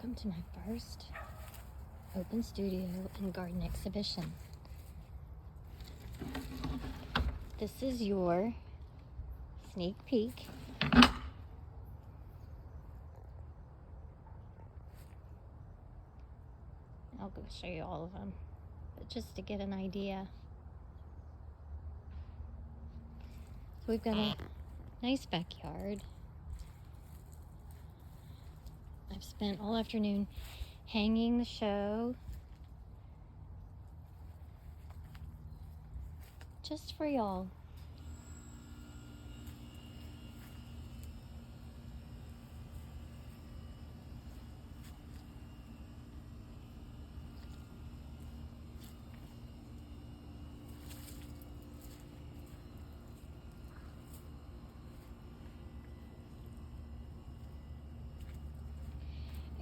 welcome to my first open studio and garden exhibition. This is your sneak peek. I'll go show you all of them, but just to get an idea. So we've got a nice backyard. I've spent all afternoon hanging the show just for y'all.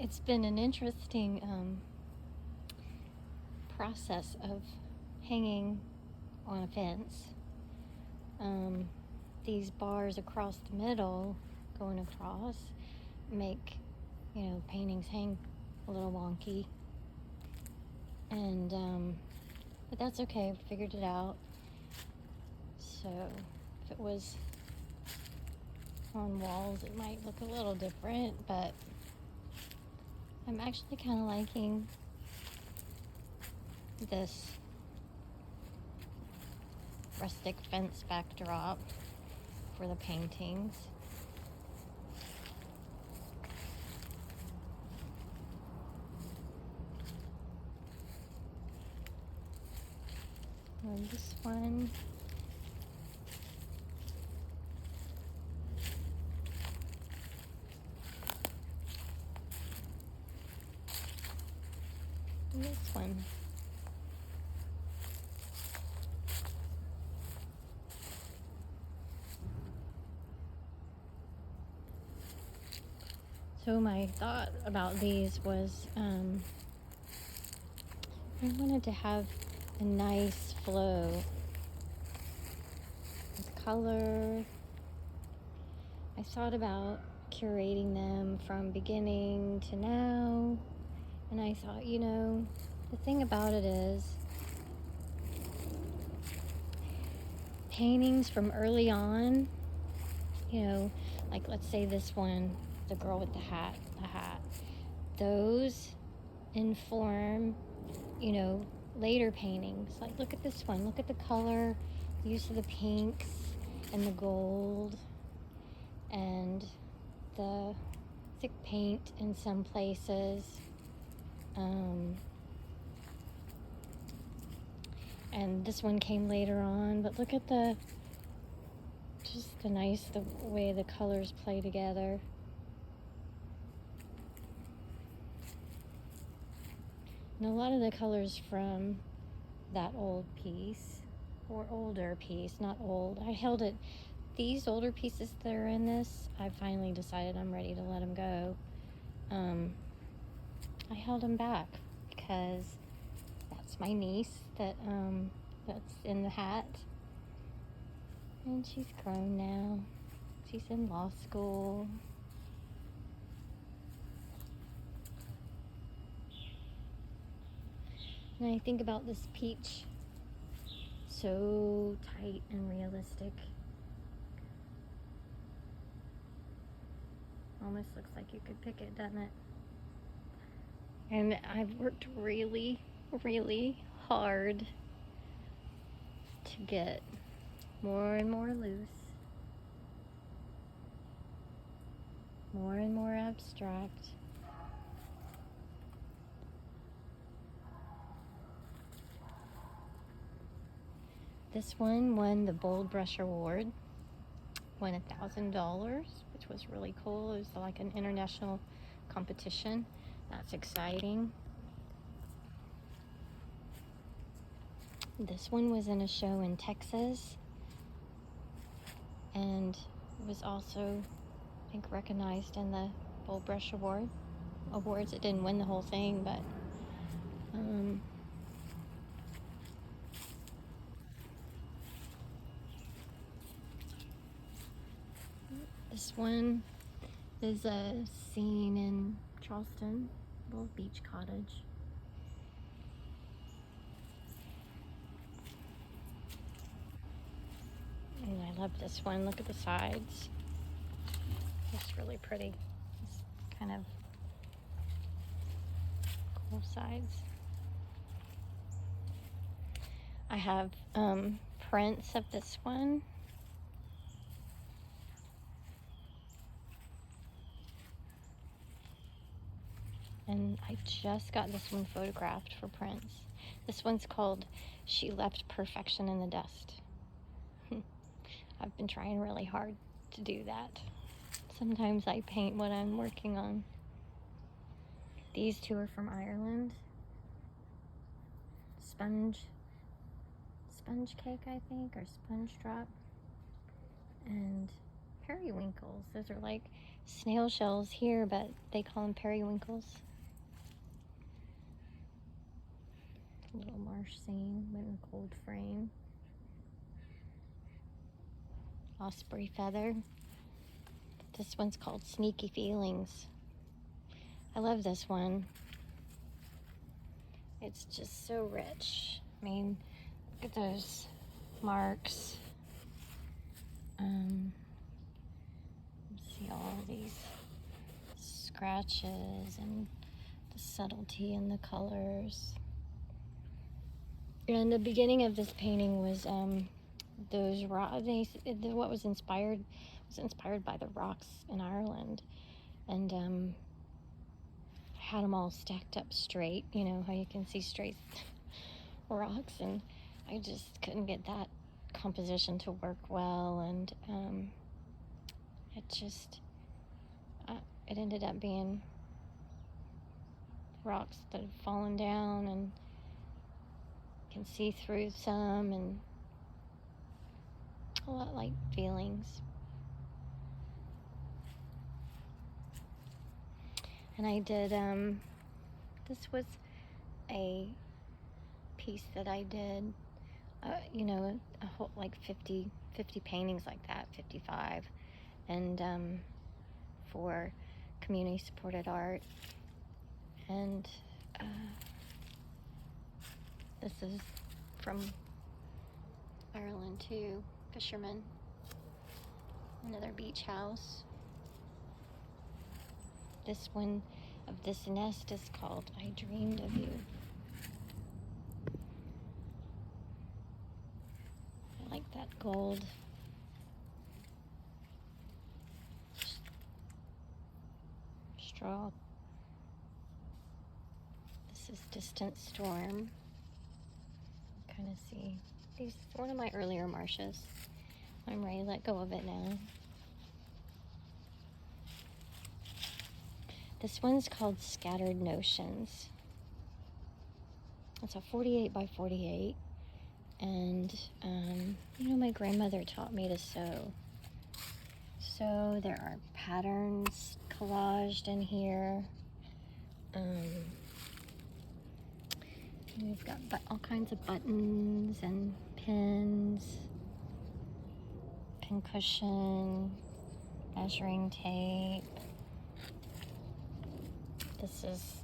It's been an interesting process of hanging on a fence. These bars across the middle, going across, make, paintings hang a little wonky. And, but that's okay, we figured it out. So, if it was on walls, it might look a little different, but I'm actually kind of liking this rustic fence backdrop for the paintings. And this one. And this one. So my thought about these was I wanted to have a nice flow with color. I thought about curating them from beginning to now, and I thought, the thing about it is paintings from early on, like let's say this one, the girl with the hat, those inform, later paintings. Like look at this one, look at the color, the use of the pinks and the gold and the thick paint in some places. And this one came later on, but look at the way the colors play together. And a lot of the colors from that old piece, or older piece, not old. I held it, these older pieces that are in this, I finally decided I'm ready to let them go. I held them back because that's my niece that's in the hat. And she's grown now. She's in law school. And I think about this peach, so tight and realistic. Almost looks like you could pick it, doesn't it? And I've worked really, really hard to get more and more loose, more and more abstract. This one won the Bold Brush Award, won $1,000, which was really cool. It was like an international competition. That's exciting. This one was in a show in Texas and was also, I think, recognized in the Bold Brush Awards. It didn't win the whole thing, but this one is a scene in Charleston, Little beach cottage. And I love this one. Look at the sides. It's really pretty. It's kind of cool sides. I have prints of this one. And I just got this one photographed for prints. This one's called She Left Perfection in the Dust. I've been trying really hard to do that. Sometimes I paint what I'm working on. These two are from Ireland. Sponge cake, I think, or sponge drop. And periwinkles. Those are like snail shells here, but they call them periwinkles. A little marsh scene in a cold frame. Osprey feather. This one's called Sneaky Feelings. I love this one. It's just so rich. I mean, look at those marks. See all these scratches and the subtlety in the colors. And the beginning of this painting was those rocks. What was inspired by the rocks in Ireland, and I had them all stacked up straight. You know how you can see straight rocks, and I just couldn't get that composition to work well, and it ended up being rocks that had fallen down, and you can see through some, and a lot like feelings. And I did, this was a piece that I did, a whole, like 50 paintings like that, 55, and for community supported art. And this is from Ireland too, fishermen, another beach house. This one of this nest is called I Dreamed of You. I like that gold. Straw. This is Distant Storm. Kind of see these. One of my earlier marshes. I'm ready to let go of it now. This one's called Scattered Notions. It's a 48 by 48, and my grandmother taught me to sew. So there are patterns collaged in here. We've got all kinds of buttons and pins, pincushion, measuring tape. This is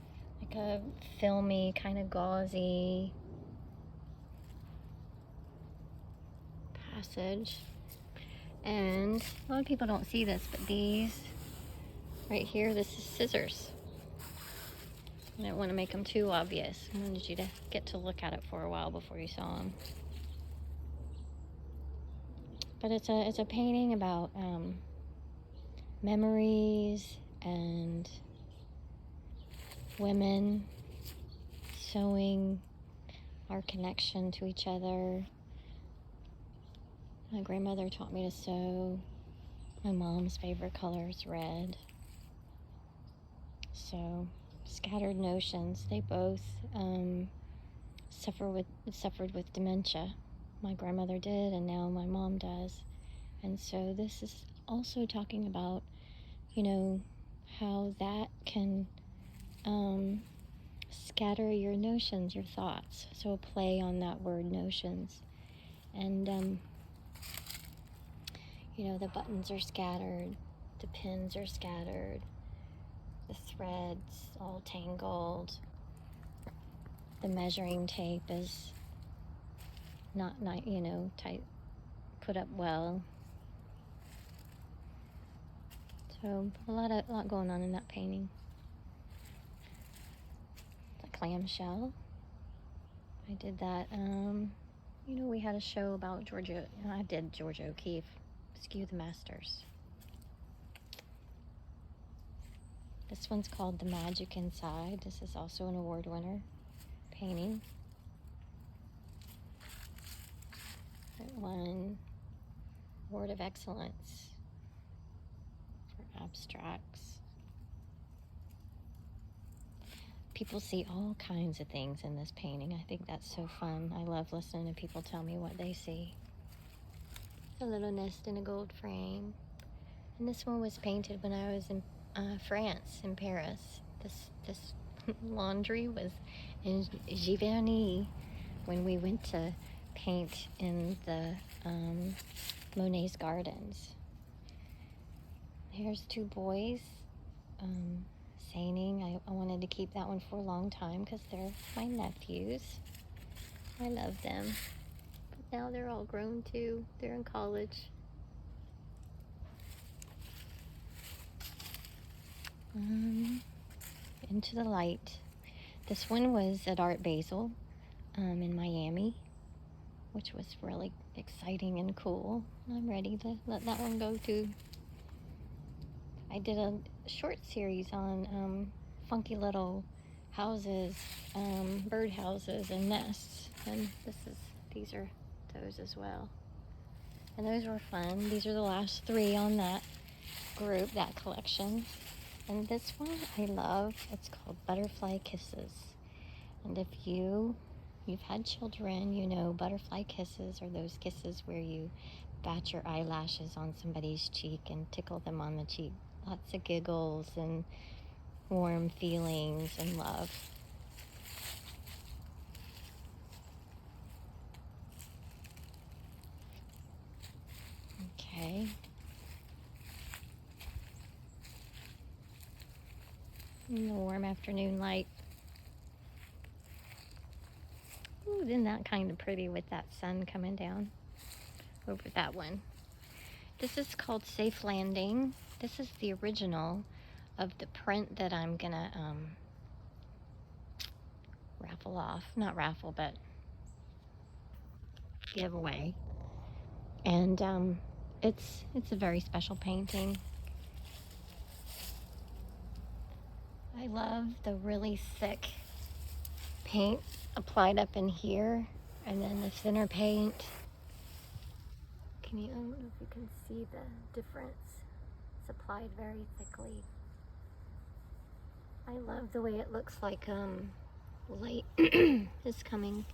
like a filmy, kind of gauzy passage. And a lot of people don't see this, but these right here, this is scissors. I didn't want to make them too obvious. I wanted you to get to look at it for a while before you saw them. But it's a painting about memories and women, sewing, our connection to each other. My grandmother taught me to sew. My mom's favorite color is red. So, Scattered Notions. They both suffered with dementia. My grandmother did, and now my mom does. And so this is also talking about, how that can scatter your notions, your thoughts. So a play on that word, notions. And, the buttons are scattered, the pins are scattered, The thread's all tangled. The measuring tape is not tight, put up well. So a lot going on in that painting. The clamshell. I did that. We had a show about I did Georgia O'Keeffe, Skew the Masters. This one's called The Magic Inside. This is also an award winner painting. It won Award of Excellence for abstracts. People see all kinds of things in this painting. I think that's so fun. I love listening to people tell me what they see. A little nest in a gold frame. And this one was painted when I was in France, in Paris. This laundry was in Giverny when we went to paint in the Monet's gardens. Here's two boys seining. I wanted to keep that one for a long time because they're my nephews. I love them. But now they're all grown too. They're in college. Into the Light. This one was at Art Basel in Miami, which was really exciting and cool. I'm ready to let that one go too. I did a short series on funky little houses, bird houses and nests, and these are those as well. And those were fun. These are the last 3 on that group, that collection. And this one I love. It's called Butterfly Kisses. And if you've had children, you know butterfly kisses are those kisses where you bat your eyelashes on somebody's cheek and tickle them on the cheek. Lots of giggles and warm feelings and love. Okay. In the warm afternoon light. Ooh, isn't that kind of pretty with that sun coming down over that one? This is called Safe Landing. This is the original of the print that I'm gonna raffle off. Not raffle, but give away. And it's a very special painting. I love the really thick paint applied up in here, and then the thinner paint. I don't know if you can see the difference. It's applied very thickly. I love the way it looks like light is coming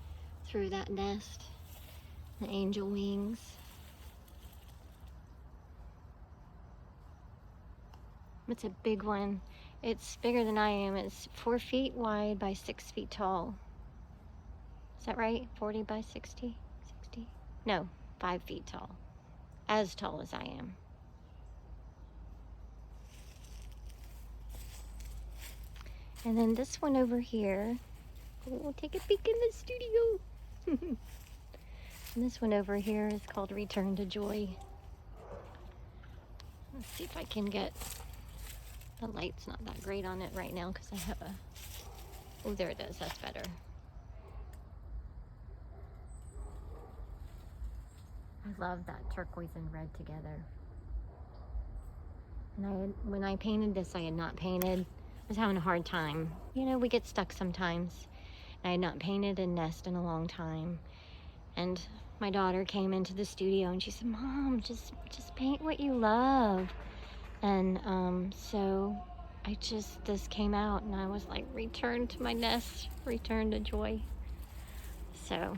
through that nest. The angel wings. It's a big one. It's bigger than I am. It's 4 feet wide by 6 feet tall. Is that right? 40 by 60? 60? No, 5 feet tall. As tall as I am. And then this one over here. We'll take a peek in the studio. And this one over here is called Return to Joy. Let's see if I can get... The light's not that great on it right now because I have a... Oh, there it is. That's better. I love that turquoise and red together. And when I painted this, I had not painted. I was having a hard time. You know, we get stuck sometimes. I had not painted a nest in a long time. And my daughter came into the studio and she said, "Mom, just paint what you love." And so this came out and I was like, return to my nest, return to joy. So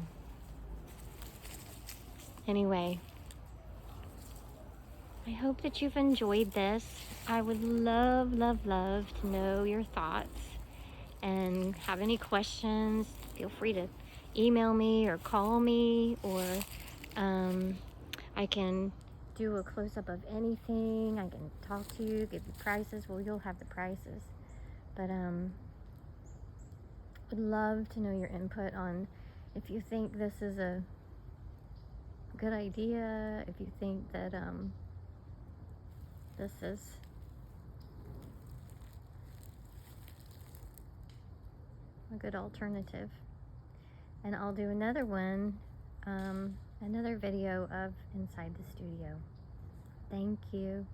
anyway, I hope that you've enjoyed this. I would love, love, love to know your thoughts, and have any questions, feel free to email me or call me, or I can do a close-up of anything. I can talk to you, give you prices. Well, you'll have the prices. But would love to know your input on if you think this is a good idea, if you think that this is a good alternative. And I'll do another one, another video of inside the studio. Thank you.